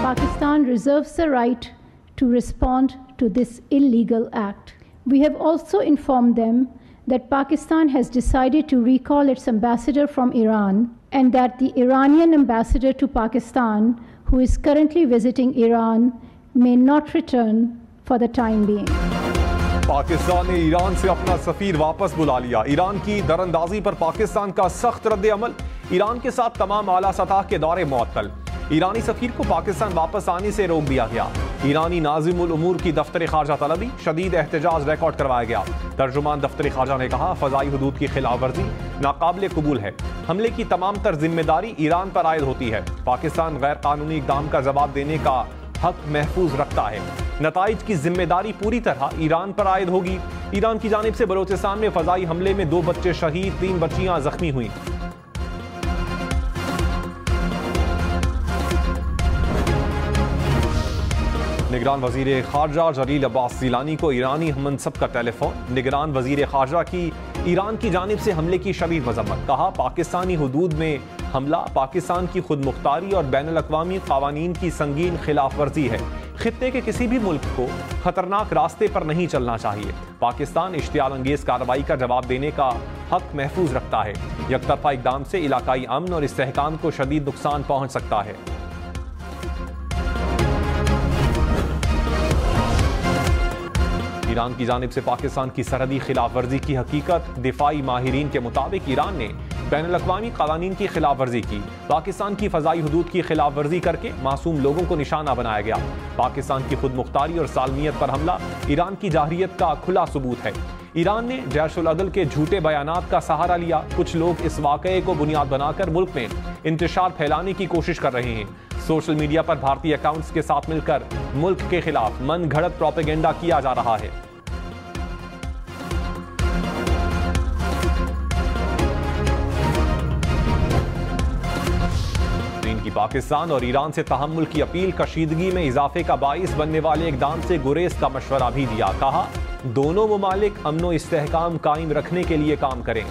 Pakistan reserves the right to respond to this illegal act. We have also informed them that Pakistan has decided to recall its ambassador from Iran and that the Iranian ambassador to Pakistan, who is currently visiting Iran, may not return for the time being. Pakistan ने Iran से अपना सफीर वापस बुला लिया। Iran की दरअंदाजी पर पाकिस्तान का सख्त रद्द-ए-अमल। ईरान के साथ तमाम आला सतह के दौरे मुअत्तल। ईरानी सफीर को पाकिस्तान वापस आने से रोक दिया गया। ईरानी नाज़िमुल उमूर की दफ्तर खारजा तलबी, शदीद एहतजाज रिकॉर्ड करवाया गया। तर्जुमान दफ्तर खारजा ने कहा, फ़ज़ाई हुदूद की खिलाफ वर्जी नाकाबिल कबूल है। हमले की तमाम तर जिम्मेदारी ईरान पर आयद होती है। पाकिस्तान गैर कानूनी इक़दाम का जवाब देने का हक महफूज रखता है। नताइज की जिम्मेदारी पूरी तरह ईरान पर आयद होगी। ईरान की जानिब से बलोचिस्तान में फ़ज़ाई हमले में 2 बच्चे शहीद, 3 बच्चियां जख्मी हुई। निगरान वज़ीर ख़ारजा जलील अब्बास ज़ीलानी को ईरानी मनसब का टेलीफोन। निगरान वज़ीर ख़ारजा की ईरान की जानिब से हमले की शदीद मज़म्मत। कहा, पाकिस्तानी हुदूद में हमला पाकिस्तान की खुद मुख्तारी और बैनुल-अक़वामी क़वानीन की संगीन खिलाफ वर्जी है। खित्ते के किसी भी मुल्क को खतरनाक रास्ते पर नहीं चलना चाहिए। पाकिस्तान इश्तियाल अंगेज कार्रवाई का जवाब देने का हक महफूज रखता है। यकतरफा इक़दाम से इलाकाई अमन और इस्तेहकाम को शदीद नुकसान पहुँच सकता है। ईरान की जानिब से पाकिस्तान की सरहदी खिलाफ वर्जी की हकीकत। दिफाई माहिरीन के मुताबिक ईरान ने बैनुल-अक़वामी क़वानीन की खिलाफ वर्जी की। पाकिस्तान की फ़ज़ाई हुदूद की खिलाफ वर्जी करके मासूम लोगों को निशाना बनाया गया। पाकिस्तान की खुद मुख्तारी और सालमियत पर हमला ईरान की जाहिरियत का खुला सबूत है। ईरान ने जैश-उल-अदल के झूठे बयानात का सहारा लिया। कुछ लोग इस वाक़ये को बुनियाद बनाकर मुल्क में इंतशार फैलाने की कोशिश कर रहे हैं। सोशल मीडिया पर भारतीय अकाउंट्स के साथ मिलकर मुल्क के खिलाफ मन घड़त प्रोपेगेंडा किया जा रहा है। की पाकिस्तान और ईरान से तहम्मुल की अपील कशीदगी में इजाफे का बाइस बनने वाले इक़दाम से गुरेज का मशवरा भी दिया। कहा, दोनों मुमालिक अमन व इस्तेहकाम कायम रखने के लिए काम करें।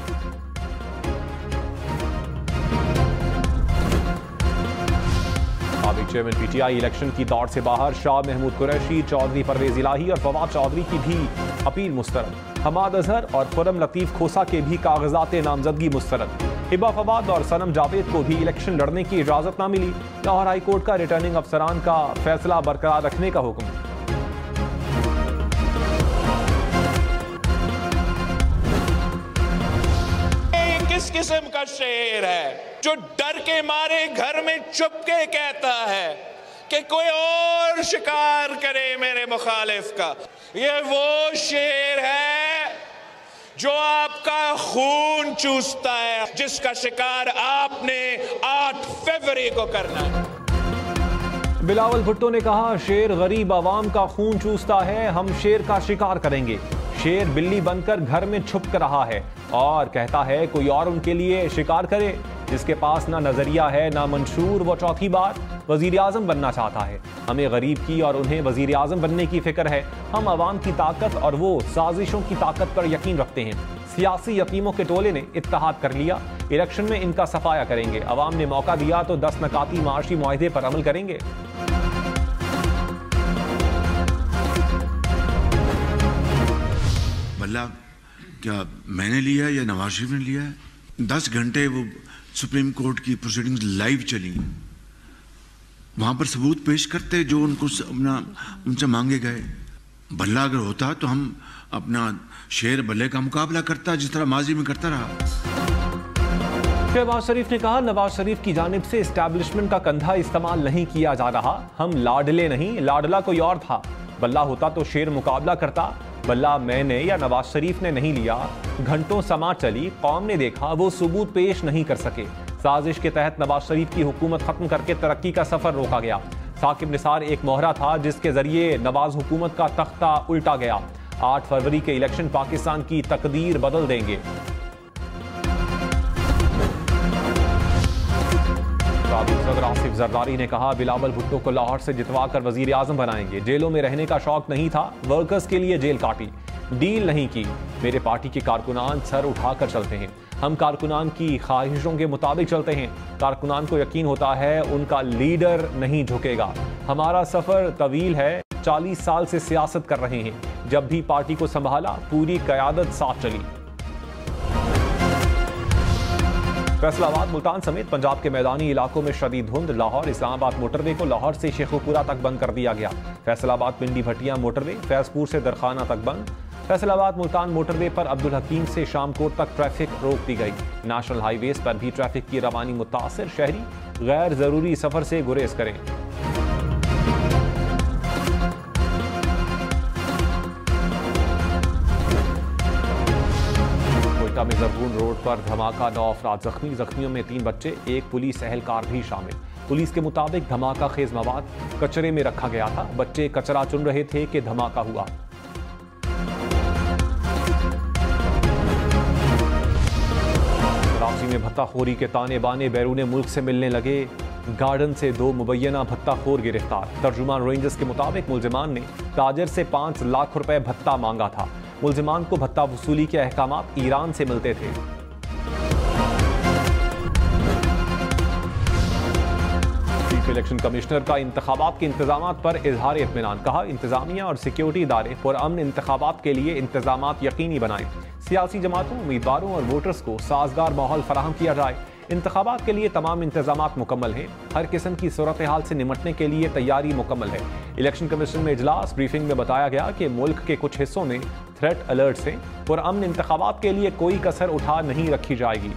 साबिक़ चेयरमैन PTI इलेक्शन की दौड़ से बाहर। शाह महमूद कुरैशी, चौधरी परवेज इलाही और फवाद चौधरी की भी अपील मुस्तरद। हमाद अजहर और खुरम लतीफ़ खोसा के भी कागजात नामजदगी मुस्तरद। हिबा फवाद और सनम जावेद को भी इलेक्शन लड़ने की इजाजत न मिली। लाहौर हाई कोर्ट का रिटर्निंग अफसरान का फैसला बरकरार रखने का हुक्म। किस किस्म का शेर है जो डर के मारे घर में चुप के कहता है कि कोई और शिकार करे मेरे मुखालिफ का? ये वो शेर है जो आपका खून चूसता है, जिसका शिकार आपने 8 फरवरी को करना है। बिलावल भुट्टो ने कहा, शेर गरीब आवाम का खून चूसता है, हम शेर का शिकार करेंगे। शेर बिल्ली बनकर घर में छुप रहा है और कहता है कोई और उनके लिए शिकार करे, जिसके पास ना नजरिया है ना मंशूर। वो चौथी बार वजीर आजम बनना चाहता है। हमें गरीब की और उन्हें वजीर आजम बनने की फिक्र है। हम आवाम की ताकत और वो साजिशों की ताकत पर यकीन रखते हैं। सियासी यतीमों के टोले ने इत्तेहाद कर लिया। इलेक्शन में इनका सफाया करेंगे। अवाम ने मौका दिया तो 10 नकाती माशी मुआहदे पर अमल करेंगे। मतलब क्या मैंने लिया है या नवाज शरीफ ने लिया है? 10 घंटे वो सुप्रीम कोर्ट की प्रोसीडिंग्स लाइव चली। वहां पर सबूत पेश करते जो उनको उनसे मांगे गए। भल्ला अगर होता तो हम अपना शेर भल्ले का मुकाबला करता, जिस तरह माजी में करता रहा। शहबाज शरीफ ने कहा, नवाज शरीफ की जानिब से एस्टैब्लिशमेंट का कंधा इस्तेमाल नहीं किया जा रहा। हम लाडले नहीं, लाडला कोई और था। बल्ला होता तो शेर मुकाबला करता। बल्ला मैंने या नवाज शरीफ ने नहीं लिया। घंटों समात चली, कौम ने देखा, वो सबूत पेश नहीं कर सके। साजिश के तहत नवाज शरीफ की हुकूमत खत्म करके तरक्की का सफर रोका गया। साकिब निसार एक मोहरा था जिसके जरिए नवाज हुकूमत का तख्ता उल्टा गया। 8 फरवरी के इलेक्शन पाकिस्तान की तकदीर बदल देंगे। सदर आसिफ जरदारी ने कहा, बिलावल भुट्टो को लाहौर से जितवा कर वजीर आजम बनाएंगे। जेलों में रहने का शौक नहीं था, वर्कर्स के लिए जेल काटी। डील नहीं की। मेरे पार्टी के कारकुनान सर उठाकर चलते हैं। हम कारकुनान की ख्वाहिशों के मुताबिक चलते हैं। कारकुनान को यकीन होता है उनका लीडर नहीं झुकेगा। हमारा सफर तवील है, 40 साल से सियासत कर रहे हैं। जब भी पार्टी को संभाला पूरी कयादत साथ चली। फैसलाबाद, मुल्तान समेत पंजाब के मैदानी इलाकों में शदीद धुंध। लाहौर इस्लामाबाद मोटरवे को लाहौर से शेखुपुरा तक बंद कर दिया गया। फैसलाबाद पिंडी भटिया मोटरवे फैजपुर से दरखाना तक बंद। फैसलाबाद मुल्तान मोटरवे पर अब्दुल हकीम से शामकोट तक ट्रैफिक रोक दी गई। नेशनल हाईवेज पर भी ट्रैफिक की रवानी मुतासिर। शहरी गैर जरूरी सफर से गुरेज करें। कोयटा में जरगून रोड पर धमाका, 9 अफराद जख्मी। जख्मियों में 3 बच्चे, 1 पुलिस एहलकार भी शामिल। पुलिस के मुताबिक धमाका खेज मवाद कचरे में रखा गया था। बच्चे कचरा चुन रहे थे कि धमाका हुआ। कराची में भत्ताखोरी के ताने बाने बैरून मुल्क से मिलने लगे। गार्डन से 2 मुबैना भत्ताखोर गिरफ्तार। तर्जुमान रेंजर्स के मुताबिक मुलजिमान ने ताजर से 5 लाख रुपए भत्ता मांगा था। मुलजिमान को भत्ता वसूली के अहकामात ईरान से मिलते थे। चीफ इलेक्शन कमिश्नर का इंतखाबात के इंतजामात पर इजहार इत्मीनान। कहा, इंतजामिया और सिक्योरिटी इदारे पुरअमन इंतखाबात के लिए इंतजामात यकीनी बनाएं। सियासी जमातों, उम्मीदवारों और वोटर्स को साजगार माहौल फराहम किया जाए। इंतखाबात के लिए तमाम इंतजामात मुकम्मल हैं। हर किस्म की सूरत हाल से निमटने के लिए तैयारी मुकम्मल है। इलेक्शन कमीशन में इजलास ब्रीफिंग में बताया गया कि मुल्क के कुछ हिस्सों में थ्रेट अलर्ट्स हैं। पुरअमन इंतखाबात के लिए कोई कसर उठा नहीं रखी जाएगी।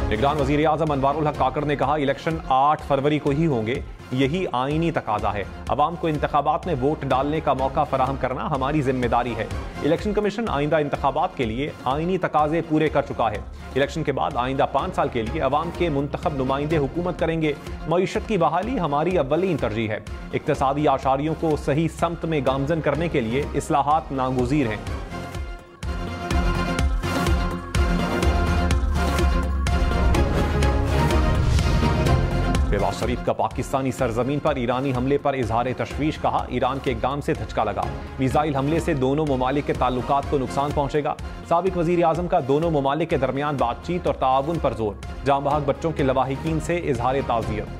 निगरान वजीर आजम अनवारुल हक काकड़ ने कहा, इलेक्शन 8 फरवरी को ही होंगे, यही आईनी तकाजा है। अवाम को इंतखाबात में वोट डालने का मौका फराहम करना हमारी जिम्मेदारी है। इलेक्शन कमीशन आइंदा इंतखाबात के लिए आईनी तकाजे पूरे कर चुका है। इलेक्शन के बाद आइंदा 5 साल के लिए अवाम के मुंतखब नुमाइंदे हुकूमत करेंगे। मईशत की बहाली हमारी अव्वलीन तरजीह है। इक्तसादी आशारियों को सही समत में गामजन करने के लिए इस्लाहात नागुज़ीर हैं। शहबाज शरीफ का पाकिस्तानी सरजमीन पर ईरानी हमले पर इजहार तशवीश। कहा, ईरान के इक़दाम से धचका लगा। मिसाइल हमले से दोनों ममालिक के ताल्लुकात को नुकसान पहुंचेगा। साबिक वजीर आजम का दोनों ममालिक के दरमियान बातचीत और ताउन पर जोर। जाँ बहक बच्चों के लवाहिकीन से इजहार ताज़ियत।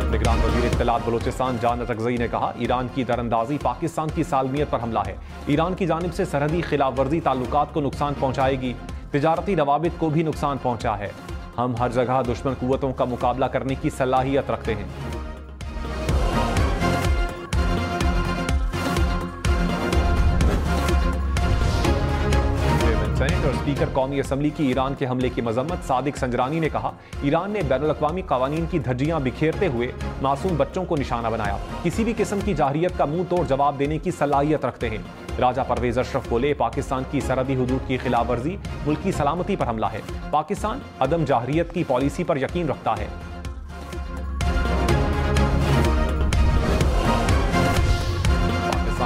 निगरान वज़ीर इत्तलात बलोचिस्तान जान अतकज़ई ने कहा, ईरान की दरअंदाजी पाकिस्तान की सालमियत पर हमला है। ईरान की जानिब से सरहदी खिलाफ वर्जी ताल्लुकात को नुकसान पहुंचाएगी। तिजारती रवाबित को भी नुकसान पहुंचा है। हम हर जगह दुश्मन कुव्वतों का मुकाबला करने की सलाहियत रखते हैं। सेनेट और स्पीकर कौमी असम्बली की ईरान के हमले की मजम्मत। सादिक संजरानी ने कहा, ईरान ने बैनुल-अक़वामी क़वानीन की धज्जियां बिखेरते हुए मासूम बच्चों को निशाना बनाया। किसी भी किस्म की जाहिरियत का मुंह तोड़ जवाब देने की सलाहियत रखते हैं। राजा परवेज अशरफ बोले, पाकिस्तान की सरहदी हुदूद की खिलाफ वर्जी मुल्क की सलामती पर हमला है। पाकिस्तान अदम जाहिरियत की पॉलिसी पर यकीन रखता है।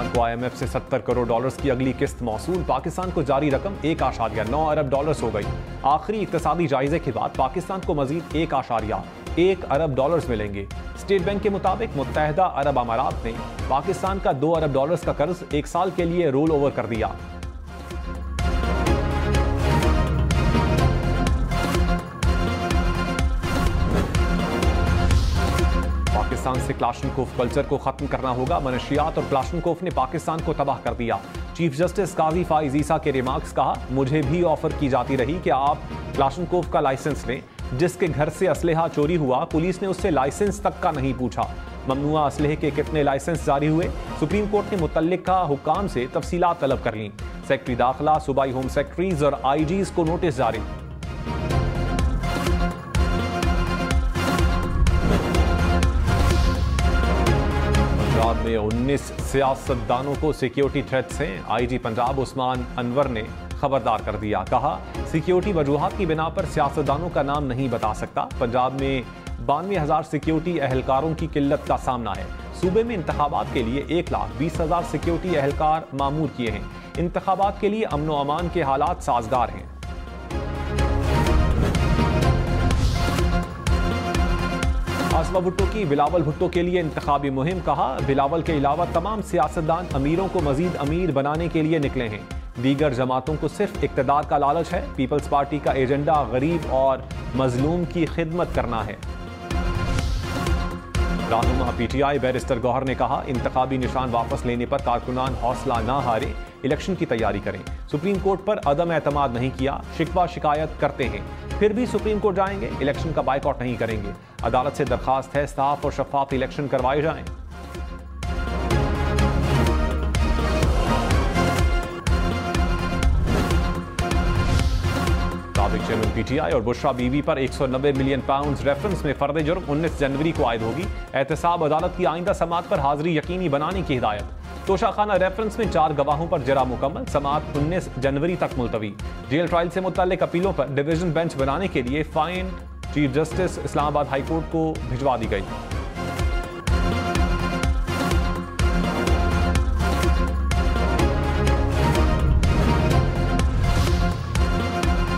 को IMF से $70 करोड़ की अगली किस्त मौसूल। पाकिस्तान को जारी रकम 1.9 अरब डॉलर हो गई। आखिरी इक्तसादी जायजे के बाद पाकिस्तान को मजीद 1.1 अरब डॉलर मिलेंगे। स्टेट बैंक के मुताबिक मुत्तहदा अरब अमारात ने पाकिस्तान का 2 अरब डॉलर का कर्ज 1 साल के लिए रोल ओवर कर दिया। पाकिस्तान से क्लाशनकोफ कल्चर को खत्म करना होगा। मनशियात और क्लाशनकोफ ने पाकिस्तान को तबाह कर दिया। चीफ जस्टिस काजी फाइज ईसा के रिमार्क्स। कहा, मुझे भी ऑफर की जाती रही कि आप क्लाशनकोफ का लाइसेंस लें। जिसके घर से असलहा चोरी हुआ, पुलिस ने उससे लाइसेंस तक का नहीं पूछा। ममनुआ असलहे के कितने लाइसेंस जारी हुए, सुप्रीम कोर्ट ने मुतल्लिका हुकाम से तफसीलात तलब कर लीं। सेक्रेटरी दाखिला, सूबाई होम सेक्रेटरीज और IGs को नोटिस जारी। पंजाब में 19 सियासतदानों को सिक्योरिटी थ्रेट्स हैं। IG पंजाब उस्मान अनवर ने खबरदार कर दिया। कहा, सिक्योरिटी वजूहात की बिना पर सियासतदानों का नाम नहीं बता सकता। पंजाब में 92,000 सिक्योरिटी एहलकारों की किल्लत का सामना है। सूबे में इंतखाबात के लिए 1,20,000 सिक्योरिटी एहलकार मामूर किए हैं। इंतखाबात के लिए अमन व अमान के हालात साजगार हैं। आसमा भुट्टो की बिलावल भुट्टो के लिए इंतखाबी मुहिम, कहा बिलावल के अलावा तमाम सियासतदान अमीरों को मजीद अमीर बनाने के लिए निकले हैं। दीगर जमातों को सिर्फ इक़्तिदार का लालच है। पीपल्स पार्टी का एजेंडा गरीब और मजलूम की खिदमत करना है। रहनुमा पीटीआई बैरिस्टर गौहर ने कहा इंतखाबी निशान वापस लेने पर कारकुनान हौसला ना हारे, इलेक्शन की तैयारी करें। सुप्रीम कोर्ट पर अदम एतमाद नहीं किया, शिकवा शिकायत करते हैं, फिर भी सुप्रीम कोर्ट जाएंगे, इलेक्शन का बायकॉट नहीं करेंगे। अदालत से दरखास्त है साफ और शफाफ इलेक्शन करवाए जाएं। साबिक चेयरमैन पीटीआई और बुशरा बीवी पर 190 मिलियन पाउंड रेफरेंस में फर्द जुर्म 19 जनवरी को आयद होगी। एहतसाब अदालत की आइंदा समाअत पर हाजिरी यकीनी बनाने की हिदायत। तोशाखाना रेफरेंस में 4 गवाहों पर जरा मुकम्मल, समाअत 19 जनवरी तक मुलतवी। जेल ट्रायल से मुतल्लिक अपीलों पर डिवीजन बेंच बनाने के लिए find chief justice Islamabad high court को भिजवा दी गई।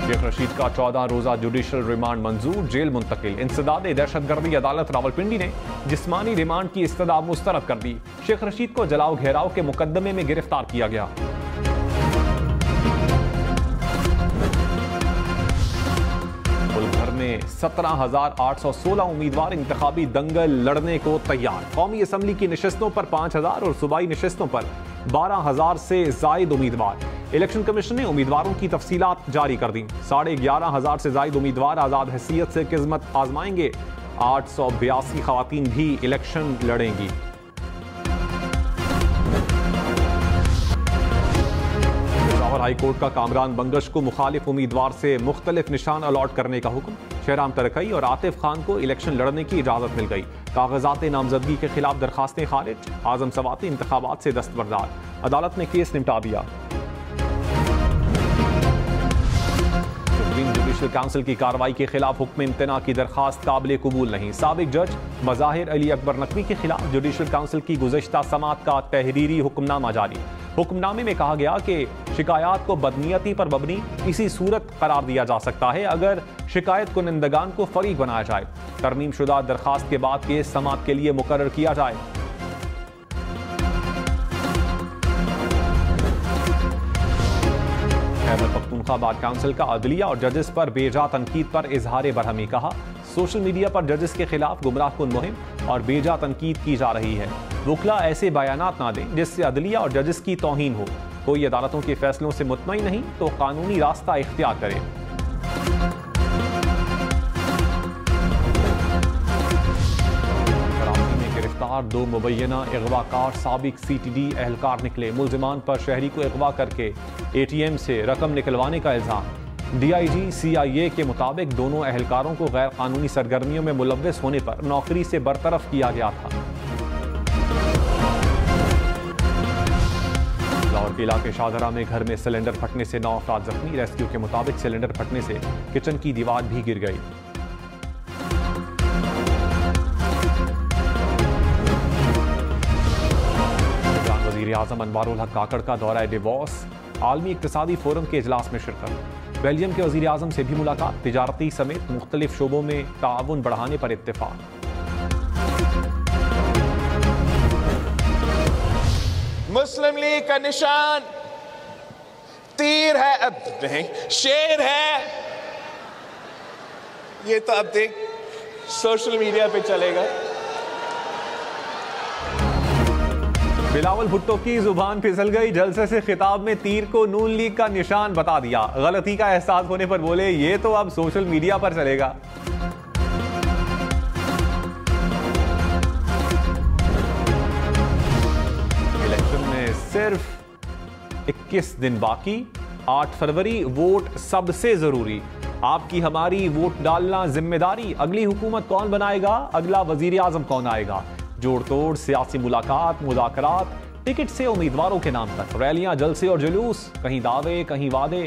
शेख रशीद का 14 रोजा जुडिशल रिमांड मंजूर, जेल मुंतकिल। इंसदाद दहशतगर्दी अदालत रावलपिंडी ने जिस्मानी रिमांड की इस्तदा मुस्तरद कर दी। शेख रशीद को जलाओ घेराव के मुकदमे में गिरफ्तार किया गया। मुल्क भर में 17,816 उम्मीदवार इंतखाबी दंगल लड़ने को तैयार। कौमी असम्बली की नशस्तों पर 5,000 और सूबाई नशस्तों पर 12,000 से जायद उम्मीदवार। इलेक्शन कमीशन ने उम्मीदवारों की तफसीलात जारी कर दी। 11,500 से जायद उम्मीदवार आजाद हैसियत से किस्मत आजमाएंगे। 882 खवातीन भी इलेक्शन लड़ेंगी। पेशावर हाई कोर्ट का कामरान बंगश को मुखालिफ उम्मीदवार से मुख्तलिफ निशान अलॉट करने का हुक्म। शहराम तरकई और आतिफ खान को इलेक्शन लड़ने की इजाजत मिल गई। कागजात नामजदगी के खिलाफ दरखास्तें खारिज। आजम सवाती इंतखाबात से दस्तबरदार। अदालत ने केस निपटा दिया। जुडिशल काउंसिल की कार्रवाई के खिलाफ हुक्म इम्तना की दरखास्त काबिल कबूल नहीं। साबिक जज मज़ाहिर अली अकबर नकवी के खिलाफ जुडिशल काउंसिल की गुज़श्ता समाअत का तहरीरी हुक्मनामा जारी। हुक्मनामे में कहा गया कि शिकायत को बदनीयती पर मबनी इसी सूरत करार दिया जा सकता है अगर शिकायत कुनिंदगान को फरीक बनाया जाए। तरमीम शुदा दरखास्त के बाद केस समाअत के लिए मुकर्रर किया जाए। खैबर पख्तूनख्वा बार काउंसिल का अदलिया और जजेस पर बेजा तनकीद पर इजहार बरहमी। कहा सोशल मीडिया पर जजेस के खिलाफ गुमराहकुन मुहिम और बेजा तनकीद की जा रही है। वकला ऐसे बयानात ना दें जिससे अदलिया और जजेस की तौहीन हो। कोई अदालतों के फैसलों से मुतमईन नहीं तो कानूनी रास्ता इख्तियार करे। गिरफ्तार 2 मुबैना अगवाकार साबिक CTD एहलकार निकले। मुलजिमान पर शहरी को अगवा करके ATM से रकम निकलवाने का इल्जाम। DIG CIA के मुताबिक दोनों एहलकारों को गैर कानूनी सरगर्मियों में मुलव्वस होने पर नौकरी से बरतरफ किया गया था। लाहौर के इलाके शाहदरा में घर में सिलेंडर फटने से 9 अफराद जख्मी। रेस्क्यू के मुताबिक सिलेंडर फटने से किचन की दीवार भी गिर गई। वज़ीर आज़म अनवारुल हक काकड़ का दौरा डिवोर्स। आलमी इक्तिसादी फोरम के इजलास में शिरकत। बेल्जियम के वज़ीर आज़म से भी मुलाकात। तिजारती समेत मुख्तलिफ शोबों में ताउन बढ़ाने पर इत्तेफाक। मुस्लिम लीग का निशान तीर है, अब नहीं शेर है। ये तो अब देख सोशल मीडिया पे चलेगा। बिलावल भुट्टो की जुबान फिसल गई। जलसे से खिताब में तीर को नून लीग का निशान बता दिया। गलती का एहसास होने पर बोले ये तो अब सोशल मीडिया पर चलेगा। इलेक्शन में सिर्फ 21 दिन बाकी। 8 फरवरी वोट सबसे जरूरी। आपकी हमारी वोट डालना जिम्मेदारी। अगली हुकूमत कौन बनाएगा, अगला वजीर आजम कौन आएगा। जोड़ तोड़ सियासी मुलाकात, मुज़ाकरात, टिकट से उम्मीदवारों के नाम तक, रैलियां, जलसे और जुलूस, कहीं दावे कहीं वादे,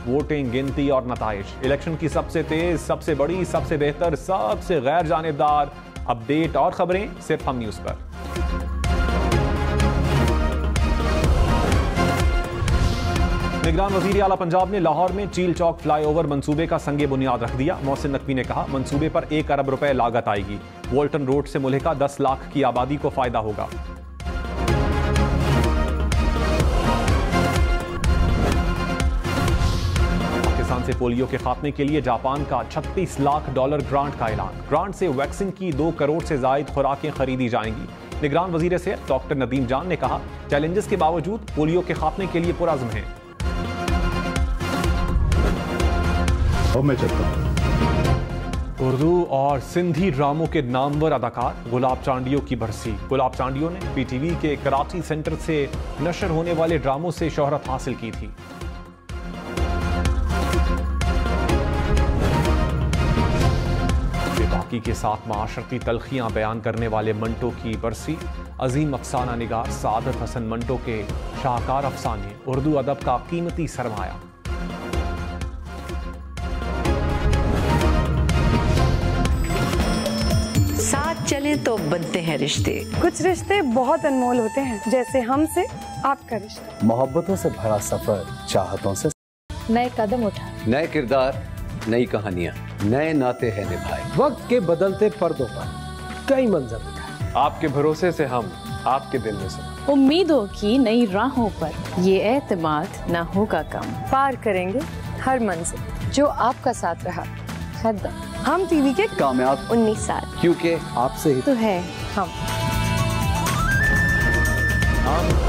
वोटिंग, गिनती और नताइज। इलेक्शन की सबसे तेज, सबसे बड़ी, सबसे बेहतर, सबसे गैर जानिबदार अपडेट और खबरें सिर्फ हम न्यूज़ पर। निगरान वजीर आला पंजाब ने लाहौर में चील चौक फ्लाईओवर मंसूबे का संगे बुनियाद रख दिया। मोहसिन नकवी ने कहा, मंसूबे पर 1 अरब रुपए लागत आएगी। वोल्टन रोड से मुल्हिका 10 लाख की आबादी को फायदा होगा। पाकिस्तान से पोलियो के खात्मे के लिए जापान का $36 लाख ग्रांट का ऐलान। ग्रांट से वैक्सीन की 2 करोड़ से जायद खुराकें खरीदी जाएंगी। निगरान वजीर सेहत डॉक्टर नदीम जान ने कहा, चैलेंजेस के बावजूद पोलियो के खात्मे के लिए पुरअज़्म हैं। मैं चलता हूं। उर्दू और सिंधी ड्रामों के नामवर अदाकार गुलाब चांडियो की बरसी। गुलाब चांडियो ने पीटीवी के कराची सेंटर से नशर होने वाले ड्रामों से शोहरत हासिल की थी। बेबाकी के साथ माशरती तलखियां बयान करने वाले मंटो की बरसी। अजीम अफसाना निगार सादत हसन मंटो के शाहकार अफसाने उर्दू अदब का कीमती सरमाया। साथ चले तो बनते हैं रिश्ते। कुछ रिश्ते बहुत अनमोल होते हैं, जैसे हमसे आपका रिश्ता। मोहब्बतों से भरा सफर, चाहतों से नए कदम उठा, नए किरदार, नई कहानियां, नए नाते हैं निभाए। वक्त के बदलते पर्दों पर कई मंजर उठाए। आपके भरोसे से हम आपके दिल में से। उम्मीदों की नई राहों पर ये एतमाद ना होगा कम। पार करेंगे हर मंजिल, जो आपका साथ रहा हर दम। हम टीवी के कामयाब 19 साल, क्योंकि आपसे ही तो है हम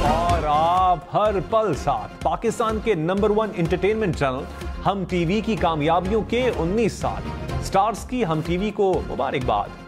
और आप हर पल साथ। पाकिस्तान के नंबर 1 एंटरटेनमेंट चैनल हम टीवी की कामयाबियों के 19 साल। स्टार्स की हम टीवी को मुबारकबाद।